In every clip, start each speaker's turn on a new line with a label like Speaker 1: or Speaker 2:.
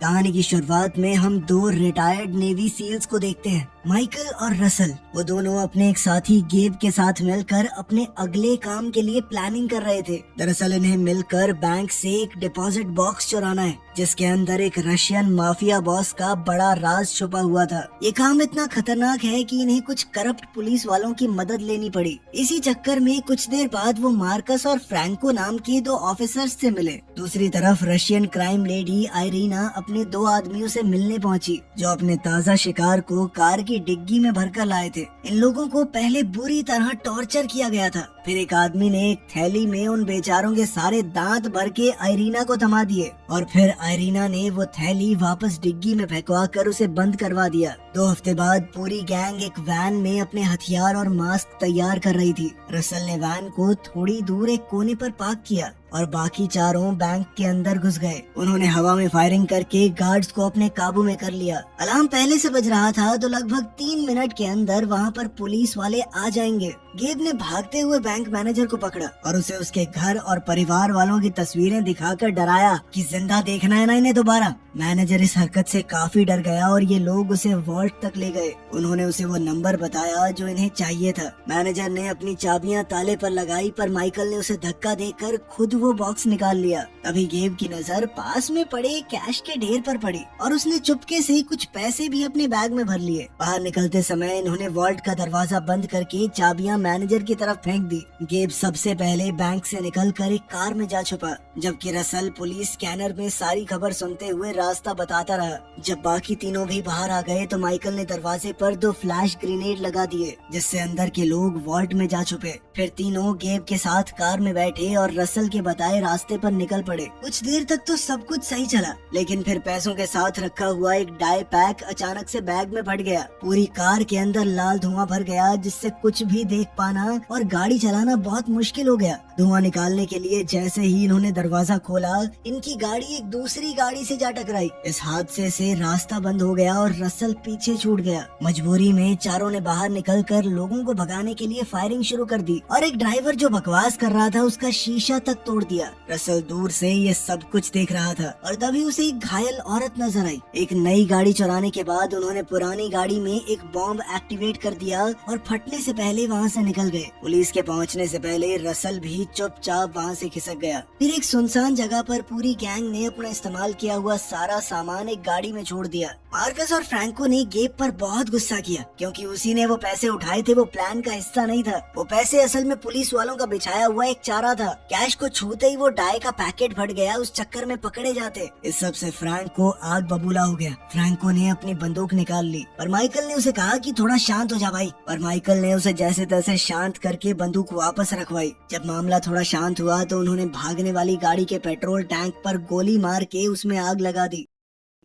Speaker 1: कहानी की शुरुआत में हम दो रिटायर्ड नेवी सील्स को देखते हैं, माइकल और रसल। वो दोनों अपने एक साथी गेब के साथ मिलकर अपने अगले काम के लिए प्लानिंग कर रहे थे। दरअसल इन्हें मिलकर बैंक से एक डिपॉजिट बॉक्स चुराना है, जिसके अंदर एक रशियन माफिया बॉस का बड़ा राज छुपा हुआ था। ये काम इतना खतरनाक है कि इन्हें कुछ करप्ट पुलिस वालों की मदद लेनी पड़ी। इसी चक्कर में कुछ देर बाद वो मार्कस और फ्रैंको नाम के दो ऑफिसर्स से मिले। दूसरी तरफ रशियन क्राइम लेडी आयरीना अपने दो आदमियों से मिलने पहुंची, जो अपने ताज़ा शिकार को कार की डिग्गी में भरकर लाए थे। इन लोगों को पहले बुरी तरह टॉर्चर किया गया था। फिर एक आदमी ने एक थैली में उन बेचारों के सारे दांत भर के आयरीना को थमा दिए और फिर आयरीना ने वो थैली वापस डिग्गी में फेंकवा कर उसे बंद करवा दिया। 2 हफ्ते बाद पूरी गैंग एक वैन में अपने हथियार और मास्क तैयार कर रही थी। रसल ने वैन को थोड़ी दूर एक कोने पर पार्क किया और बाकी चारों बैंक के अंदर घुस गए। उन्होंने हवा में फायरिंग करके गार्ड्स को अपने काबू में कर लिया। अलार्म पहले से बज रहा था तो लगभग 3 मिनट के अंदर वहाँ पर पुलिस वाले आ जाएंगे। गेब ने भागते हुए बैंक मैनेजर को पकड़ा और उसे उसके घर और परिवार वालों की तस्वीरें दिखाकर डराया कि जिंदा देखना है ना इन्हें दोबारा। मैनेजर इस हरकत से काफी डर गया और ये लोग उसे वॉल्ट तक ले गए। उन्होंने उसे वो नंबर बताया जो इन्हें चाहिए था। मैनेजर ने अपनी चाबियां ताले पर लगाई, पर माइकल ने उसे धक्का देकर खुद वो बॉक्स निकाल लिया। तभी गेब की नजर पास में पड़े कैश के ढेर पर पड़ी और उसने चुपके से कुछ पैसे भी अपने बैग में भर लिए। बाहर निकलते समय इन्होंने वॉल्ट का दरवाजा बंद करके चाबियां मैनेजर की तरफ फेंक दी। गेब सबसे पहले बैंक से निकलकर एक कार में जा छुपा, जबकि रसल पुलिस स्कैनर में सारी खबर सुनते हुए रास्ता बताता रहा। जब बाकी तीनों भी बाहर आ गए तो माइकल ने दरवाजे पर 2 फ्लैश ग्रेनेड लगा दिए, जिससे अंदर के लोग वॉल्ट में जा छुपे। फिर तीनों गेब के साथ कार में बैठे और रसल के बताए रास्ते पर निकल पड़े। कुछ देर तक तो सब कुछ सही चला, लेकिन फिर पैसों के साथ रखा हुआ एक डाई पैक अचानक से बैग में फट गया। पूरी कार के अंदर लाल धुआं भर गया, जिससे कुछ भी देख पाना और गाड़ी चलाना बहुत मुश्किल हो गया। धुआं निकालने के लिए जैसे ही इन्होंने दरवाजा खोला, इनकी गाड़ी एक दूसरी गाड़ी से जा टकराई। इस हादसे से रास्ता बंद हो गया और रसल पीछे छूट गया। मजबूरी में चारों ने बाहर निकलकर लोगों को भगाने के लिए फायरिंग शुरू कर दी और एक ड्राइवर जो बकवास कर रहा था उसका शीशा तक तोड़ दिया। रसल दूर से ये सब कुछ देख रहा था और तभी उसे एक घायल औरत नजर आई। एक नई गाड़ी चुराने के बाद उन्होंने पुरानी गाड़ी में एक बॉम्ब एक्टिवेट कर दिया और फटने से पहले वहाँ से निकल गए। पुलिस के पहुँचने से पहले रसल भी चुपचाप वहाँ से खिसक गया। फिर एक सुनसान जगह पर पूरी गैंग ने अपना इस्तेमाल किया हुआ सारा सामान एक गाड़ी में छोड़ दिया। मार्कस और फ्रैंको ने गेब पर बहुत गुस्सा किया, क्योंकि उसी ने वो पैसे उठाए थे। वो प्लान का हिस्सा नहीं था। वो पैसे असल में पुलिस वालों का बिछाया हुआ एक चारा था। कैश को छूते ही वो डाई का पैकेट फट गया, उस चक्कर में पकड़े जाते। इस सब से फ्रैंको आग बबूला हो गया। फ्रैंको ने अपनी बंदूक निकाल ली और माइकल ने उसे कहा कि थोड़ा शांत हो जा भाई, और माइकल ने उसे जैसे तैसे शांत करके बंदूक वापस रखवाई। जब मामला थोड़ा शांत हुआ तो उन्होंने भागने वाली गाड़ी के पेट्रोल टैंक पर गोली मार के उसमें आग लगा दी।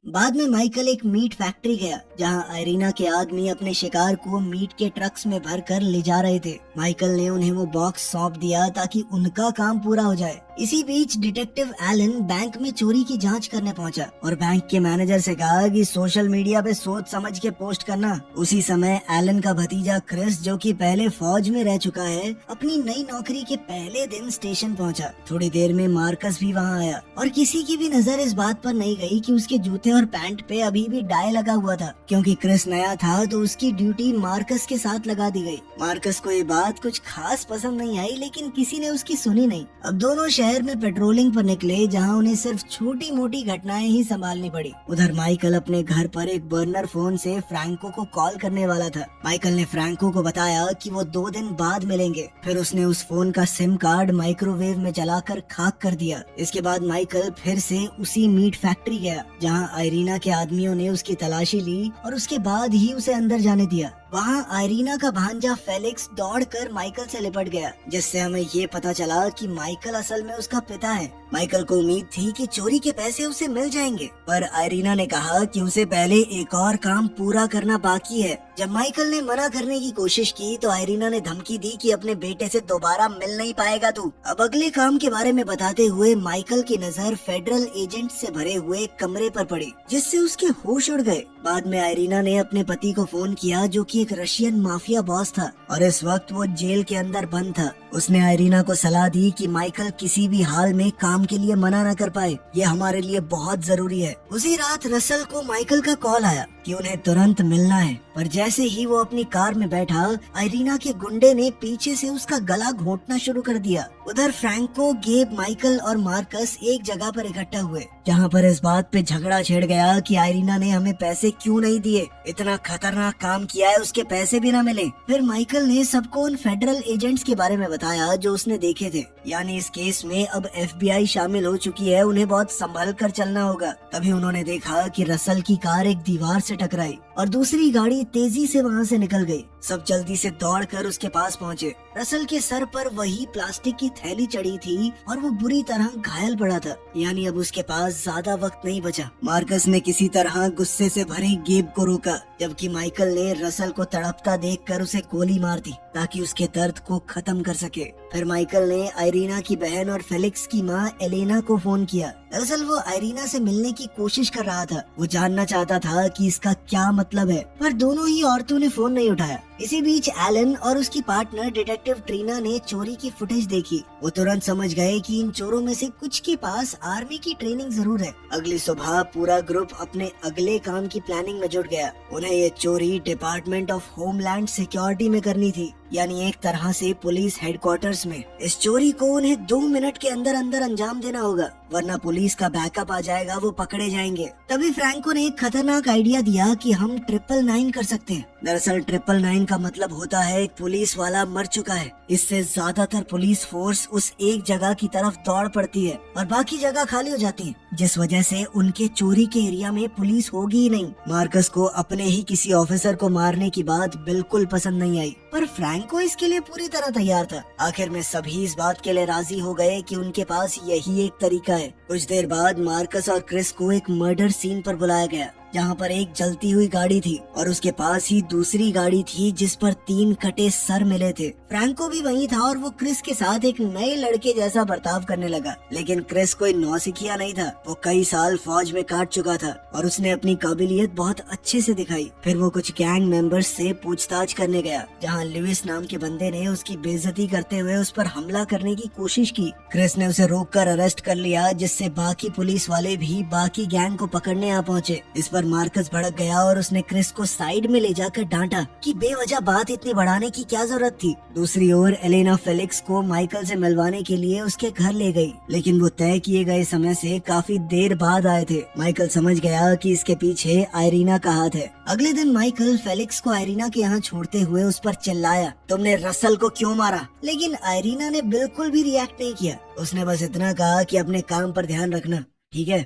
Speaker 1: बाद में माइकल एक मीट फैक्ट्री गया, जहां आयरीना के आदमी अपने शिकार को मीट के ट्रक्स में भरकर ले जा रहे थे। माइकल ने उन्हें वो बॉक्स सौंप दिया ताकि उनका काम पूरा हो जाए। इसी बीच डिटेक्टिव एलन बैंक में चोरी की जांच करने पहुंचा और बैंक के मैनेजर से कहा कि सोशल मीडिया पे सोच समझ के पोस्ट करना। उसी समय एलन का भतीजा क्रिस, जो कि पहले फौज में रह चुका है, अपनी नई नौकरी के पहले दिन स्टेशन पहुंचा। थोड़ी देर में मार्कस भी वहां आया और किसी की भी नजर इस बात पर नहीं गई कि उसके जूते और पैंट पे अभी भी डाई लगा हुआ था। क्योंकि क्रिस नया था तो उसकी ड्यूटी मार्कस के साथ लगा दी गई। मार्कस को ये बात कुछ खास पसंद नहीं आई, लेकिन किसी ने उसकी सुनी नहीं। अब दोनों शहर में पेट्रोलिंग पर निकले, जहां उन्हें सिर्फ छोटी मोटी घटनाएं ही संभालनी पड़ी। उधर माइकल अपने घर पर एक बर्नर फोन से फ्रैंको को कॉल करने वाला था। माइकल ने फ्रैंको को बताया कि वो 2 दिन बाद मिलेंगे। फिर उसने उस फोन का सिम कार्ड माइक्रोवेव में जलाकर खाक कर दिया। इसके बाद माइकल फिर से उसी मीट फैक्ट्री गया, जहां आयरीना के आदमियों ने उसकी तलाशी ली और उसके बाद ही उसे अंदर जाने दिया। वहाँ आयरीना का भांजा फेलिक्स दौड़कर माइकल से लिपट गया, जिससे हमें ये पता चला कि माइकल असल में उसका पिता है। माइकल को उम्मीद थी कि चोरी के पैसे उसे मिल जाएंगे, पर आयरीना ने कहा कि उसे पहले एक और काम पूरा करना बाकी है। जब माइकल ने मना करने की कोशिश की तो आयरीना ने धमकी दी कि अपने बेटे से दोबारा मिल नहीं पाएगा तू। अब अगले काम के बारे में बताते हुए माइकल की नजर फेडरल एजेंट से भरे हुए कमरे पर पड़ी, जिससे उसके होश उड़ गए। बाद में आयरीना ने अपने पति को फोन किया, जो कि एक रशियन माफिया बॉस था, और इस वक्त वो जेल के अंदर बंद था। उसने आयरीना को सलाह दी कि माइकल किसी भी हाल में काम के लिए मना न कर पाए, ये हमारे लिए बहुत जरूरी है। उसी रात रसल को माइकल का कॉल आया कि उन्हें तुरंत मिलना है, पर जैसे ही वो अपनी कार में बैठा, आयरीना के गुंडे ने पीछे से उसका गला घोंटना शुरू कर दिया। उधर फ्रैंको, गेब, माइकल और मार्कस एक जगह पर इकट्ठा हुए, जहाँ पर इस बात पे झगड़ा छिड़ गया कि आयरीना ने हमें पैसे क्यों नहीं दिए, इतना खतरनाक काम किया है, उसके पैसे भी ना मिले। फिर माइकल ने सबको उन फेडरल एजेंट्स के बारे में बताया जो उसने देखे थे, यानी इस केस में अब FBI शामिल हो चुकी है, उन्हें बहुत संभल कर चलना होगा। तभी उन्होंने देखा कि रसल की कार एक दीवार से टकराई और दूसरी गाड़ी तेजी से वहाँ से निकल गई। सब जल्दी से दौड़कर उसके पास पहुँचे। रसल के सर पर वही प्लास्टिक की थैली चढ़ी थी और वो बुरी तरह घायल पड़ा था, यानी अब उसके पास ज्यादा वक्त नहीं बचा। मार्कस ने किसी तरह गुस्से से भरे गेब को रोका, जबकि माइकल ने रसल को तड़पता देखकर उसे गोली मार दी ताकि उसके दर्द को खत्म कर सके। फिर माइकल ने आयरीना की बहन और फेलिक्स की माँ एलेना को फोन किया। दरअसल वो आयरीना से मिलने की कोशिश कर रहा था, वो जानना चाहता था कि इसका क्या मतलब है, पर दोनों ही औरतों ने फोन नहीं उठाया। इसी बीच एलन और उसकी पार्टनर डिटेक्टिव ट्रीना ने चोरी की फुटेज देखी। वो तुरंत समझ गए कि इन चोरों में से कुछ के पास आर्मी की ट्रेनिंग जरूर है। अगली सुबह पूरा ग्रुप अपने अगले काम की प्लानिंग में जुट गया। उन्हें ये चोरी डिपार्टमेंट ऑफ होमलैंड सिक्योरिटी में करनी थी, यानी एक तरह से पुलिस हेडक्वार्टर्स में। इस चोरी को उन्हें 2 मिनट के अंदर अंदर अंजाम देना होगा, वरना पुलिस का बैकअप आ जाएगा, वो पकड़े जाएंगे। तभी फ्रैंको ने एक खतरनाक आइडिया दिया कि हम 999 कर सकते हैं। दरअसल 999 का मतलब होता है एक पुलिस वाला मर चुका है। इससे ज्यादातर पुलिस फोर्स उस एक जगह की तरफ दौड़ पड़ती है और बाकी जगह खाली हो जाती है, जिस वजह से उनके चोरी के एरिया में पुलिस होगी ही नहीं। मार्कस को अपने ही किसी ऑफिसर को मारने की बात बिल्कुल पसंद नहीं आई, पर फ्रैंको इसके लिए पूरी तरह तैयार था। आखिर में सभी इस बात के लिए राजी हो गए कि उनके पास यही एक तरीका है। कुछ देर बाद मार्कस और क्रिस को एक मर्डर सीन पर बुलाया गया, जहाँ पर एक जलती हुई गाड़ी थी और उसके पास ही दूसरी गाड़ी थी जिस पर 3 कटे सर मिले थे। फ्रैंको भी वहीं था और वो क्रिस के साथ एक नए लड़के जैसा बर्ताव करने लगा, लेकिन क्रिस कोई नौसिखिया नहीं था। वो कई साल फौज में काट चुका था और उसने अपनी काबिलियत बहुत अच्छे से दिखाई। फिर वो कुछ गैंग मेंबर्स से पूछताछ करने गया, जहाँ लुइस नाम के बंदे ने उसकी बेइज्जती करते हुए उस पर हमला करने की कोशिश की। क्रिस ने उसे रोककर अरेस्ट कर लिया, जिससे बाकी पुलिस वाले भी बाकी गैंग को पकड़ने आ पहुँचे। इस पर मार्कस भड़क गया और उसने क्रिस को साइड में ले जाकर डांटा कि बेवजह बात इतनी बढ़ाने की क्या जरूरत थी। दूसरी ओर एलेना फेलिक्स को माइकल से मिलवाने के लिए उसके घर ले गई, लेकिन वो तय किए गए समय से काफी देर बाद आए थे। माइकल समझ गया कि इसके पीछे आयरीना का हाथ है। अगले दिन माइकल फेलिक्स को आयरीना के यहाँ छोड़ते हुए उस पर चिल्लाया, तुमने रसल को क्यों मारा? लेकिन आयरीना ने बिल्कुल भी रिएक्ट नहीं किया। उसने बस इतना कहा कि अपने काम पर ध्यान रखना, ठीक है।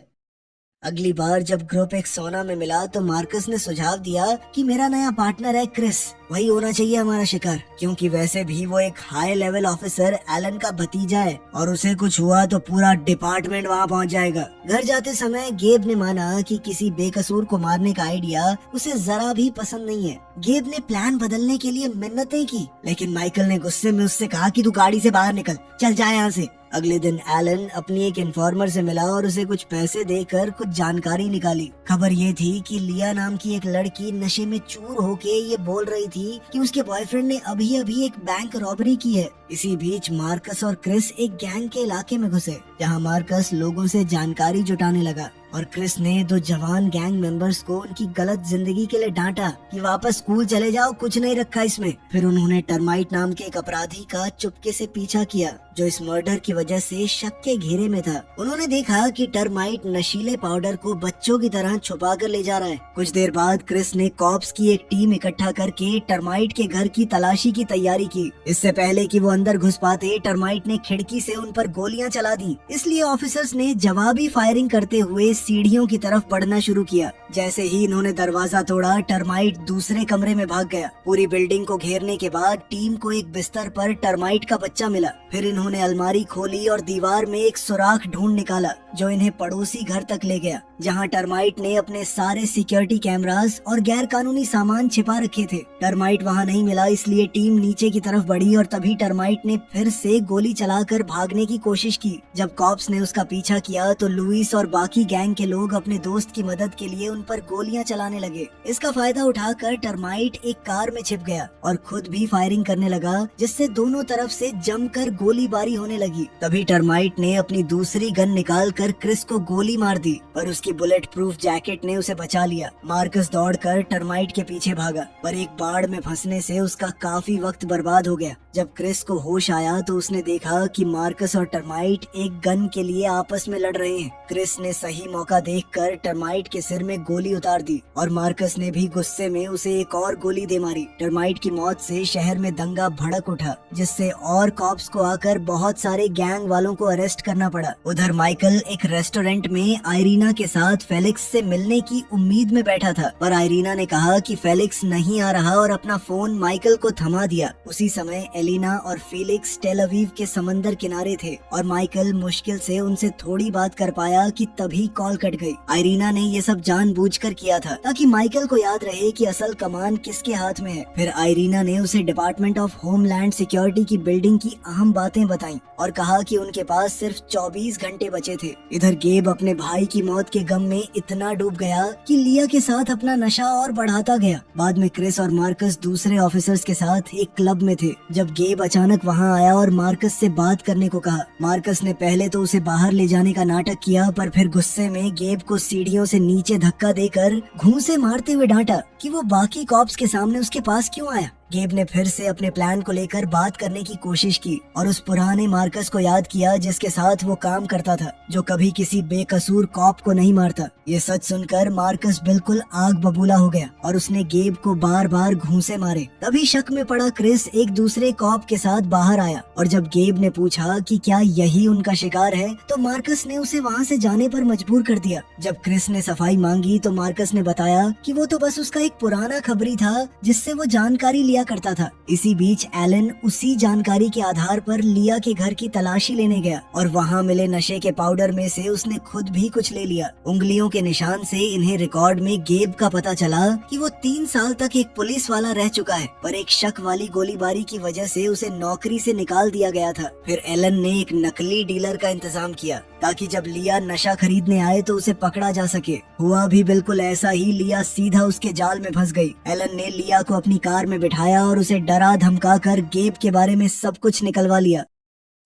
Speaker 1: अगली बार जब ग्रुप एक सोना में मिला तो मार्कस ने सुझाव दिया कि मेरा नया पार्टनर है क्रिस, वही होना चाहिए हमारा शिकार, क्योंकि वैसे भी वो एक हाई लेवल ऑफिसर एलन का भतीजा है और उसे कुछ हुआ तो पूरा डिपार्टमेंट वहाँ पहुँच जाएगा। घर जाते समय गेब ने माना कि किसी बेकसूर को मारने का आइडिया उसे जरा भी पसंद नहीं है। गेब ने प्लान बदलने के लिए मिन्नतें की, लेकिन माइकल ने गुस्से में उससे कहा कि तू गाड़ी से बाहर निकल, चल जाए यहाँ से। अगले दिन एलन अपनी एक इन्फॉर्मर से मिला और उसे कुछ पैसे देकर कुछ जानकारी निकाली। खबर ये थी कि लिया नाम की एक लड़की नशे में चूर होके ये बोल रही थी कि उसके बॉयफ्रेंड ने अभी अभी एक बैंक रॉबरी की है। इसी बीच मार्कस और क्रिस एक गैंग के इलाके में घुसे, जहां मार्कस लोगों से जानकारी जुटाने लगा और क्रिस ने 2 जवान गैंग मेंबर्स को उनकी गलत जिंदगी के लिए डांटा कि वापस स्कूल चले जाओ, कुछ नहीं रखा इसमें। फिर उन्होंने टर्माइट नाम के एक अपराधी का चुपके से पीछा किया, जो इस मर्डर की वजह से शक के घेरे में था। उन्होंने देखा कि टर्माइट नशीले पाउडर को बच्चों की तरह छुपा कर ले जा रहा है। कुछ देर बाद क्रिस ने कॉप्स की एक टीम इकट्ठा करके टर्माइट के घर की तलाशी की तैयारी की। इससे पहले कि वो अंदर घुस पाते, टर्माइट ने खिड़की से उन पर गोलियां चला दी। इसलिए ऑफिसर्स ने जवाबी फायरिंग करते हुए सीढ़ियों की तरफ बढ़ना शुरू किया। जैसे ही इन्होंने दरवाजा तोड़ा, टर्माइट दूसरे कमरे में भाग गया। पूरी बिल्डिंग को घेरने के बाद टीम को एक बिस्तर पर टर्माइट का बच्चा मिला। फिर इन्होंने अलमारी खोली और दीवार में एक सुराख ढूंढ निकाला, जो इन्हें पड़ोसी घर तक ले गया, जहाँ टर्माइट ने अपने सारे सिक्योरिटी कैमरास और गैर कानूनी सामान छिपा रखे थे। टर्माइट वहाँ नहीं मिला, इसलिए टीम नीचे की तरफ बढ़ी और तभी टर्माइट ने फिर से गोली चलाकर भागने की कोशिश की। जब कॉप्स ने उसका पीछा किया तो लुइस और बाकी गैंग के लोग अपने दोस्त की मदद के लिए उन पर गोलियां चलाने लगे। इसका फायदा उठाकर टर्माइट एक कार में छिप गया और खुद भी फायरिंग करने लगा, जिससे दोनों तरफ से जमकर गोलीबारी होने लगी। तभी टर्माइट ने अपनी दूसरी गन निकालकर क्रिस को गोली मार दी, पर उसकी बुलेट प्रूफ जैकेट ने उसे बचा लिया। मार्कस दौड़कर टर्माइट के पीछे भागा, पर एक बाढ़ में फंसने से उसका काफी वक्त बर्बाद हो गया। जब क्रिस को होश आया तो उसने देखा कि मार्कस और टर्माइट एक गन के लिए आपस में लड़ रहे हैं। क्रिस ने सही मौका देखकर टर्माइट के सिर में गोली उतार दी और मार्कस ने भी गुस्से में उसे एक और गोली दे मारी। टर्माइट की मौत से शहर में दंगा भड़क उठा, जिससे और कॉप्स को आकर बहुत सारे गैंग वालों को अरेस्ट करना पड़ा। उधर माइकल एक रेस्टोरेंट में आयरीना के साथ फेलिक्स से मिलने की उम्मीद में बैठा था, पर आयरीना ने कहा कि फेलिक्स नहीं आ रहा और अपना फोन माइकल को थमा दिया। उसी समय एलिना और फेलिक्स टेल अवीव के समंदर किनारे थे और माइकल मुश्किल से उनसे थोड़ी बात कर पाया कि तभी कॉल कट गई। आयरीना ने ये सब जानबूझकर किया था ताकि माइकल को याद रहे कि असल कमान किसके हाथ में है। फिर आयरीना ने उसे डिपार्टमेंट ऑफ होमलैंड सिक्योरिटी की बिल्डिंग की अहम बातें बताई और कहा कि उनके पास सिर्फ 24 घंटे बचे थे। इधर गेब अपने भाई की मौत के गम में इतना डूब गया कि लिया के साथ अपना नशा और बढ़ाता गया। बाद में क्रिस और मार्कस दूसरे ऑफिसर्स के साथ एक क्लब में थे जब गेब अचानक वहाँ आया और मार्कस से बात करने को कहा। मार्कस ने पहले तो उसे बाहर ले जाने का नाटक किया, पर फिर गुस्से में गेब को सीढ़ियों से नीचे धक्का देकर घूंसे मारते हुए डांटा कि वो बाकी कॉप्स के सामने उसके पास क्यों आया। गेब ने फिर से अपने प्लान को लेकर बात करने की कोशिश की और उस पुराने मार्कस को याद किया जिसके साथ वो काम करता था, जो कभी किसी बेकसूर कॉप को नहीं मारता। ये सच सुनकर मार्कस बिल्कुल आग बबूला हो गया और उसने गेब को बार बार घूंसे मारे। तभी शक में पड़ा क्रिस एक दूसरे कॉप के साथ बाहर आया और जब गेब ने पूछा कि क्या यही उनका शिकार है तो मार्कस ने उसे वहाँ से जाने पर मजबूर कर दिया। जब क्रिस ने सफाई मांगी तो मार्कस ने बताया कि वो तो बस उसका एक पुराना खबरी था जिससे वो जानकारी लिया करता था। इसी बीच एलन उसी जानकारी के आधार पर लिया के घर की तलाशी लेने गया और वहाँ मिले नशे के पाउडर में से उसने खुद भी कुछ ले लिया। उंगलियों के निशान से इन्हें रिकॉर्ड में गेब का पता चला कि वो 3 साल तक एक पुलिस वाला रह चुका है, पर एक शक वाली गोलीबारी की वजह से उसे नौकरी से निकाल दिया गया था। फिर एलन ने एक नकली डीलर का इंतजाम किया ताकि जब लिया नशा खरीदने आए तो उसे पकड़ा जा सके। हुआ भी बिल्कुल ऐसा ही, लिया सीधा उसके जाल में फंस गई। एलन ने लिया को अपनी कार में बिठाया और उसे डरा धमका कर गेब के बारे में सब कुछ निकलवा लिया।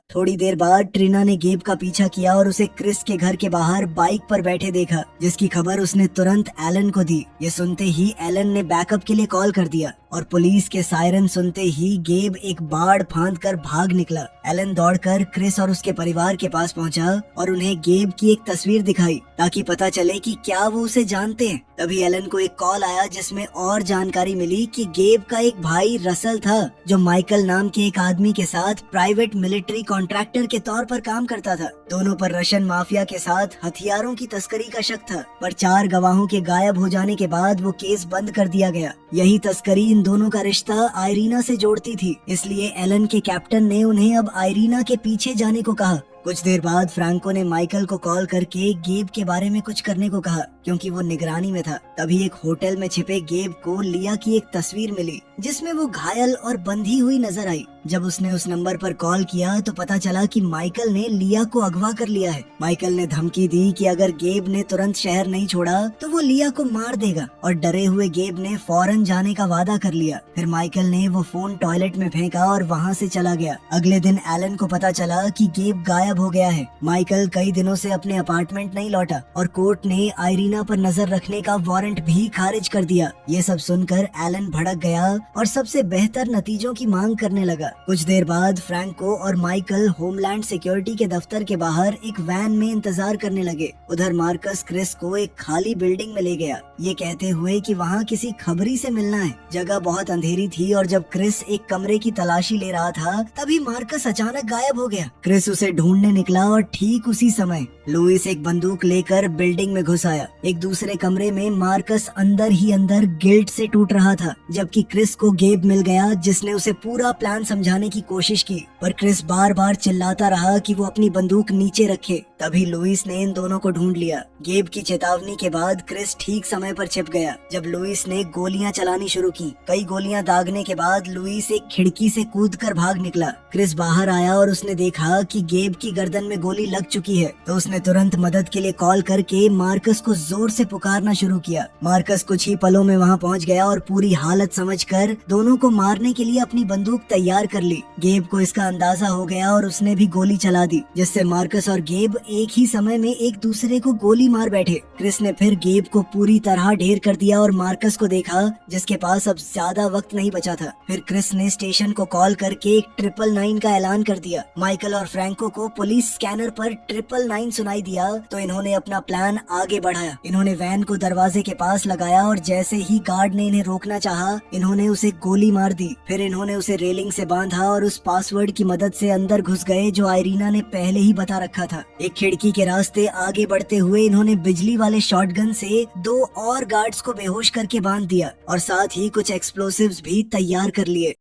Speaker 1: थोड़ी देर बाद ट्रिना ने गेब का पीछा किया और उसे क्रिस के घर के बाहर बाइक पर बैठे देखा, जिसकी खबर उसने तुरंत एलन को दी। ये सुनते ही एलन ने बैकअप के लिए कॉल कर दिया और पुलिस के सायरन सुनते ही गेब एक बाड़ फांद कर भाग निकला। एलन दौड़कर क्रिस और उसके परिवार के पास पहुंचा और उन्हें गेब की एक तस्वीर दिखाई ताकि पता चले कि क्या वो उसे जानते हैं। तभी एलन को एक कॉल आया जिसमें और जानकारी मिली कि गेब का एक भाई रसल था जो माइकल नाम के एक आदमी के साथ प्राइवेट मिलिट्री कॉन्ट्रैक्टर के तौर पर काम करता था। दोनों पर रशियन माफिया के साथ हथियारों की तस्करी का शक था, पर 4 गवाहों के गायब हो जाने के बाद वो केस बंद कर दिया गया। यही तस्करी इन दोनों का रिश्ता आयरीना से जोड़ती थी, इसलिए एलन के कैप्टन ने उन्हें अब आयरीना के पीछे जाने को कहा। कुछ देर बाद फ्रैंको ने माइकल को कॉल करके गेब के बारे में कुछ करने को कहा क्योंकि वो निगरानी में था। तभी एक होटल में छिपे गेब को लिया की एक तस्वीर मिली जिसमें वो घायल और बंधी हुई नजर आई। जब उसने उस नंबर पर कॉल किया तो पता चला कि माइकल ने लिया को अगवा कर लिया है। माइकल ने धमकी दी कि अगर गेब ने तुरंत शहर नहीं छोड़ा तो वो लिया को मार देगा और डरे हुए गेब ने फौरन जाने का वादा कर लिया। फिर माइकल ने वो फोन टॉयलेट में फेंका और वहाँ से चला गया। अगले दिन एलन को पता चला कि गेब गायब हो गया है। माइकल कई दिनों से अपने अपार्टमेंट नहीं लौटा और कोर्ट ने आयरीना पर नजर रखने का वारंट भी खारिज कर दिया। ये सब सुनकर एलन भड़क गया और सबसे बेहतर नतीजों की मांग करने लगा। कुछ देर बाद फ्रैंको और माइकल होमलैंड सिक्योरिटी के दफ्तर के बाहर एक वैन में इंतजार करने लगे। उधर मार्कस क्रिस को एक खाली बिल्डिंग में ले गया, ये कहते हुए कि वहाँ किसी खबरी से मिलना है। जगह बहुत अंधेरी थी और जब क्रिस एक कमरे की तलाशी ले रहा था तभी मार्कस अचानक गायब हो गया। क्रिस उसे ढूंढ ढूंढने निकला और ठीक उसी समय लुइस एक बंदूक लेकर बिल्डिंग में घुस आया। एक दूसरे कमरे में मार्कस अंदर ही अंदर गिल्ट से टूट रहा था, जबकि क्रिस को गेब मिल गया जिसने उसे पूरा प्लान समझाने की कोशिश की, पर क्रिस बार बार चिल्लाता रहा कि वो अपनी बंदूक नीचे रखे। तभी लुइस ने इन दोनों को ढूंढ लिया। गेब की चेतावनी के बाद क्रिस ठीक समय पर छिप गया जब लुइस ने गोलियां चलानी शुरू की। कई गोलियां दागने के बाद लुइस एक खिड़की से कूदकर भाग निकला। क्रिस बाहर आया और उसने देखा कि गेब की गर्दन में गोली लग चुकी है, तो उसने तुरंत मदद के लिए कॉल करके मार्कस को जोर से पुकारना शुरू किया। मार्कस कुछ ही पलों में वहां पहुंच गया और पूरी हालत समझकर दोनों को मारने के लिए अपनी बंदूक तैयार कर ली। गेब को इसका अंदाजा हो गया और उसने भी गोली चला दी, जिससे मार्कस और गेब एक ही समय में एक दूसरे को गोली मार बैठे। क्रिस ने फिर गेब को पूरी तरह ढेर कर दिया और मार्कस को देखा जिसके पास अब ज्यादा वक्त नहीं बचा था। फिर क्रिस ने स्टेशन को कॉल करके एक 999 का ऐलान कर दिया। माइकल और फ्रैंको को पुलिस स्कैनर पर 999 सुनाई दिया, तो इन्होंने अपना प्लान आगे बढ़ाया। इन्होंने वैन को दरवाजे के पास लगाया और जैसे ही गार्ड ने इन्हें रोकना चाहा, इन्होंने उसे गोली मार दी। फिर इन्होंने उसे रेलिंग से बांधा और उस पासवर्ड की मदद से अंदर घुस गए जो आयरीना ने पहले ही बता रखा था। एक खिड़की के रास्ते आगे बढ़ते हुए इन्होंने बिजली वाले शॉटगन से 2 और गार्ड्स को बेहोश करके बांध दिया और साथ ही कुछ एक्सप्लोसिव्स भी तैयार कर लिए।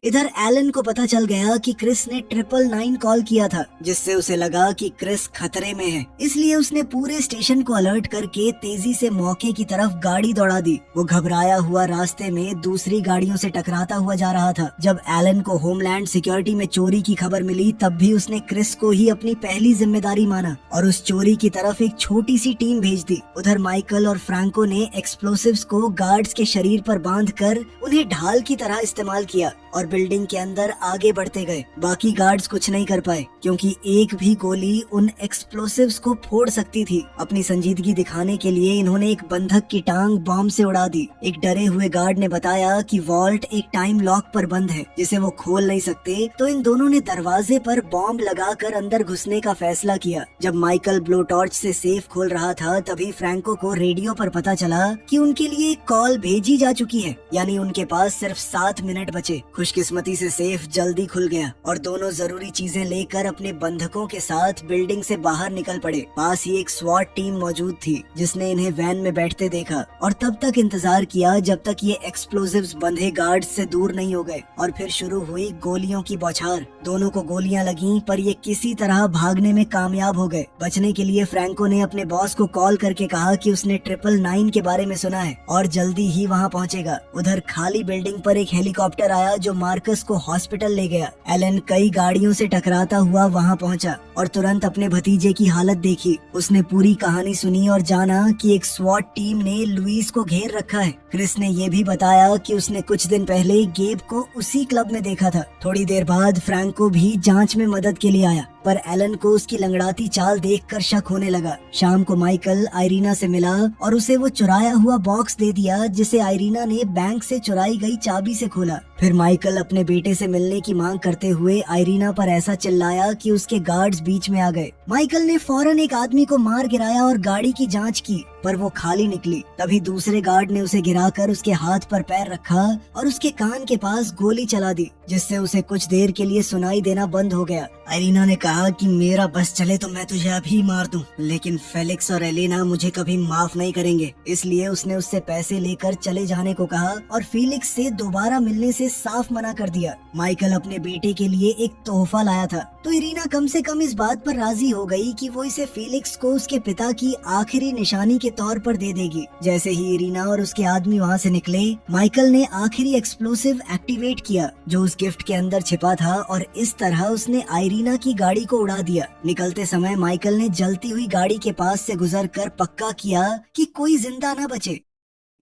Speaker 1: इधर एलन को पता चल गया कि क्रिस ने 999 कॉल किया था, जिससे उसे लगा कि क्रिस खतरे में है। इसलिए उसने पूरे स्टेशन को अलर्ट करके तेजी से मौके की तरफ गाड़ी दौड़ा दी। वो घबराया हुआ रास्ते में दूसरी गाड़ियों से टकराता हुआ जा रहा था। जब एलन को होमलैंड सिक्योरिटी में चोरी की खबर मिली, तब भी उसने क्रिस को ही अपनी पहली जिम्मेदारी माना और उस चोरी की तरफ एक छोटी सी टीम भेज दी। उधर माइकल और फ्रैंको ने एक्सप्लोसिव्स को गार्ड्स के शरीर पर बांधकर उन्हें ढाल की तरह इस्तेमाल किया और बिल्डिंग के अंदर आगे बढ़ते गए। बाकी गार्ड्स कुछ नहीं कर पाए क्योंकि एक भी गोली उन एक्सप्लोसिव्स को फोड़ सकती थी। अपनी संजीदगी दिखाने के लिए इन्होंने एक बंधक की टांग बॉम्ब से उड़ा दी। एक डरे हुए गार्ड ने बताया कि वॉल्ट एक टाइम लॉक पर बंद है जिसे वो खोल नहीं सकते, तो इन दोनों ने दरवाजे पर बॉम्ब लगाकर अंदर घुसने का फैसला किया। जब माइकल ब्लो टॉर्च से सेफ खोल रहा था, तभी फ्रैंको को रेडियो पर पता चला कि उनके लिए एक कॉल भेजी जा चुकी है, यानी उनके पास सिर्फ 7 मिनट बचे। खुशकिस्मती से सेफ जल्दी खुल गया और दोनों जरूरी चीजें लेकर अपने बंधकों के साथ बिल्डिंग से बाहर निकल पड़े। पास ही एक स्वाट टीम मौजूद थी जिसने इन्हें वैन में बैठते देखा और तब तक इंतजार किया जब तक ये एक्सप्लोसिव्स बंधे गार्ड से दूर नहीं हो गए। और फिर शुरू हुई गोलियों की बौछार। दोनों को गोलियां लगीं, पर ये किसी तरह भागने में कामयाब हो गए। बचने के लिए फ्रैंको ने अपने बॉस को कॉल करके कहा कि उसने 999 के बारे में सुना है और जल्दी ही वहाँ पहुँचेगा। उधर खाली बिल्डिंग पर एक हेलीकॉप्टर आया जो मार्कस को हॉस्पिटल ले गया। एलन कई गाड़ियों से टकराता हुआ वहां पहुंचा और तुरंत अपने भतीजे की हालत देखी। उसने पूरी कहानी सुनी और जाना कि एक स्वॉट टीम ने लुइस को घेर रखा है। क्रिस ने ये भी बताया कि उसने कुछ दिन पहले गेब को उसी क्लब में देखा था। थोड़ी देर बाद फ्रैंको भी जांच में मदद के लिए आया, पर एलन को उसकी लंगड़ाती चाल देखकर शक होने लगा। शाम को माइकल आयरीना से मिला और उसे वो चुराया हुआ बॉक्स दे दिया जिसे आयरीना ने बैंक से चुराई गई चाबी से खोला। फिर माइकल अपने बेटे से मिलने की मांग करते हुए आयरीना पर ऐसा चिल्लाया कि उसके गार्ड्स बीच में आ गए। माइकल ने फौरन एक आदमी को मार गिराया और गाड़ी की जांच की, पर वो खाली निकली। तभी दूसरे गार्ड ने उसे गिराकर उसके हाथ पर पैर रखा और उसके कान के पास गोली चला दी, जिससे उसे कुछ देर के लिए सुनाई देना बंद हो गया। आयरीना ने कहा कि मेरा बस चले तो मैं तुझे अभी मार दूं, लेकिन फेलिक्स और एलेना मुझे कभी माफ नहीं करेंगे। इसलिए उसने उससे पैसे लेकर चले जाने को कहा और फेलिक्स से दोबारा मिलने से साफ मना कर दिया। माइकल अपने बेटे के लिए एक तोहफा लाया था, तो इरीना कम से कम इस बात पर राजी हो गई कि वो इसे फेलिक्स को उसके पिता की आखिरी निशानी के तौर पर दे देगी। जैसे ही इरीना और उसके आदमी वहाँ से निकले, माइकल ने आखिरी एक्सप्लोसिव एक्टिवेट किया जो उस गिफ्ट के अंदर छिपा था और इस तरह उसने आयरीना की गाड़ी को उड़ा दिया। निकलते समय माइकल ने जलती हुई गाड़ी के पास से गुजरकर पक्का किया कि कोई जिंदा न बचे।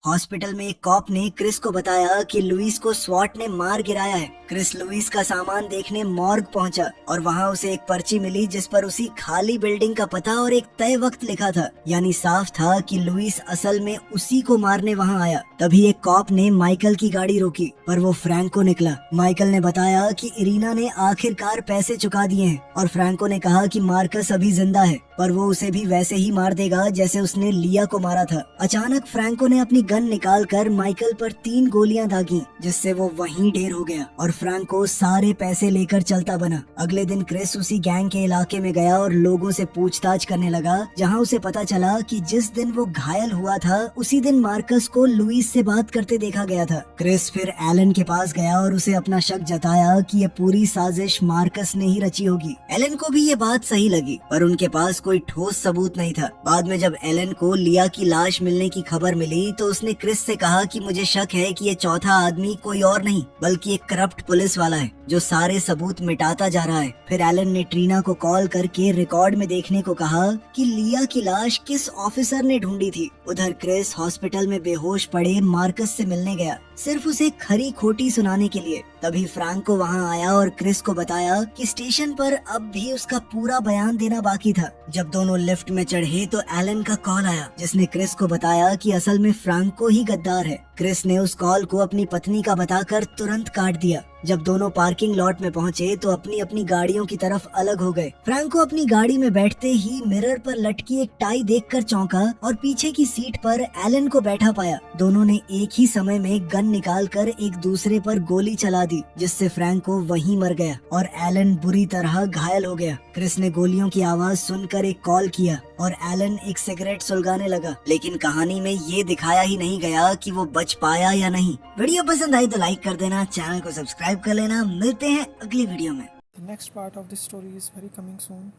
Speaker 1: हॉस्पिटल में एक कॉप ने क्रिस को बताया कि लुइस को स्वॉट ने मार गिराया है। क्रिस लुइस का सामान देखने मॉर्ग पहुंचा और वहां उसे एक पर्ची मिली जिस पर उसी खाली बिल्डिंग का पता और एक तय वक्त लिखा था, यानी साफ था कि लुइस असल में उसी को मारने वहां आया। तभी एक कॉप ने माइकल की गाड़ी रोकी, पर वो फ्रैंको निकला। माइकल ने बताया कि इरीना ने आखिरकार पैसे चुका दिए हैं और फ्रैंको ने कहा कि मार्कस अभी जिंदा है, पर वो उसे भी वैसे ही मार देगा जैसे उसने लिया को मारा था। अचानक फ्रैंको ने अपनी गन निकालकर माइकल पर 3 गोलियां दागी, जिससे वो वहीं ढेर हो गया और फ्रैंको सारे पैसे लेकर चलता बना। अगले दिन क्रिस उसी गैंग के इलाके में गया और लोगों से पूछताछ करने लगा, जहां उसे पता चला कि जिस दिन वो घायल हुआ था उसी दिन मार्कस को लुइस से बात करते देखा गया था। क्रिस फिर एलन के पास गया और उसे अपना शक जताया कि ये पूरी साजिश मार्कस ने ही रची होगी। एलन को भी ये बात सही लगी, पर उनके पास कोई ठोस सबूत नहीं था। बाद में जब एलन को लिया की लाश मिलने की खबर मिली तो उसने क्रिस से कहा कि मुझे शक है कि ये चौथा आदमी कोई और नहीं बल्कि एक करप्ट पुलिस वाला है जो सारे सबूत मिटाता जा रहा है। फिर एलन ने ट्रीना को कॉल करके रिकॉर्ड में देखने को कहा कि लिया की लाश किस ऑफिसर ने ढूंढी थी। उधर क्रिस हॉस्पिटल में बेहोश पड़े मार्कस से मिलने गया, सिर्फ उसे खरी खोटी सुनाने के लिए। तभी फ्रैंको वहां आया और क्रिस को बताया कि स्टेशन पर अब भी उसका पूरा बयान देना बाकी था। जब दोनों लिफ्ट में चढ़े तो एलन का कॉल आया, जिसने क्रिस को बताया कि असल में फ्रैंको ही गद्दार है। क्रिस ने उस कॉल को अपनी पत्नी का बताकर तुरंत काट दिया। जब दोनों पार्किंग लॉट में पहुंचे तो अपनी अपनी गाड़ियों की तरफ अलग हो गए। फ्रैंको अपनी गाड़ी में बैठते ही मिरर पर लटकी एक टाई देखकर चौंका और पीछे की सीट पर एलन को बैठा पाया। दोनों ने एक ही समय में गन निकालकर एक दूसरे पर गोली चला दी, जिससे फ्रैंको वहीं मर गया और एलन बुरी तरह घायल हो गया। क्रिस ने गोलियों की आवाज सुनकर एक कॉल किया और एलन एक सिगरेट सुलगाने लगा, लेकिन कहानी में ये दिखाया ही नहीं गया कि वो बच पाया या नहीं। वीडियो पसंद आई तो लाइक कर देना, चैनल को सब्सक्राइब कर लेना। मिलते हैं अगली वीडियो में।
Speaker 2: The next part of this story is very coming soon.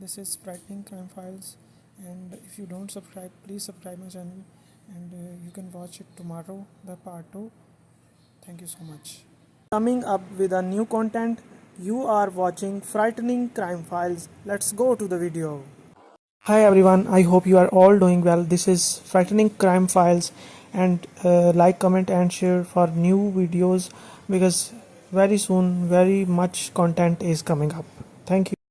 Speaker 2: This is Frightening Crime Files, and if you don't subscribe, please subscribe my channel, and you can watch it tomorrow, the part 2. Thank you so much. Coming up with a new content, you are watching Frightening Crime Files. Let's go to the video. Hi everyone, I hope you are all doing well. This is Frightening Crime Files, and like, comment and share for new videos because very soon very much content is coming up. Thank you.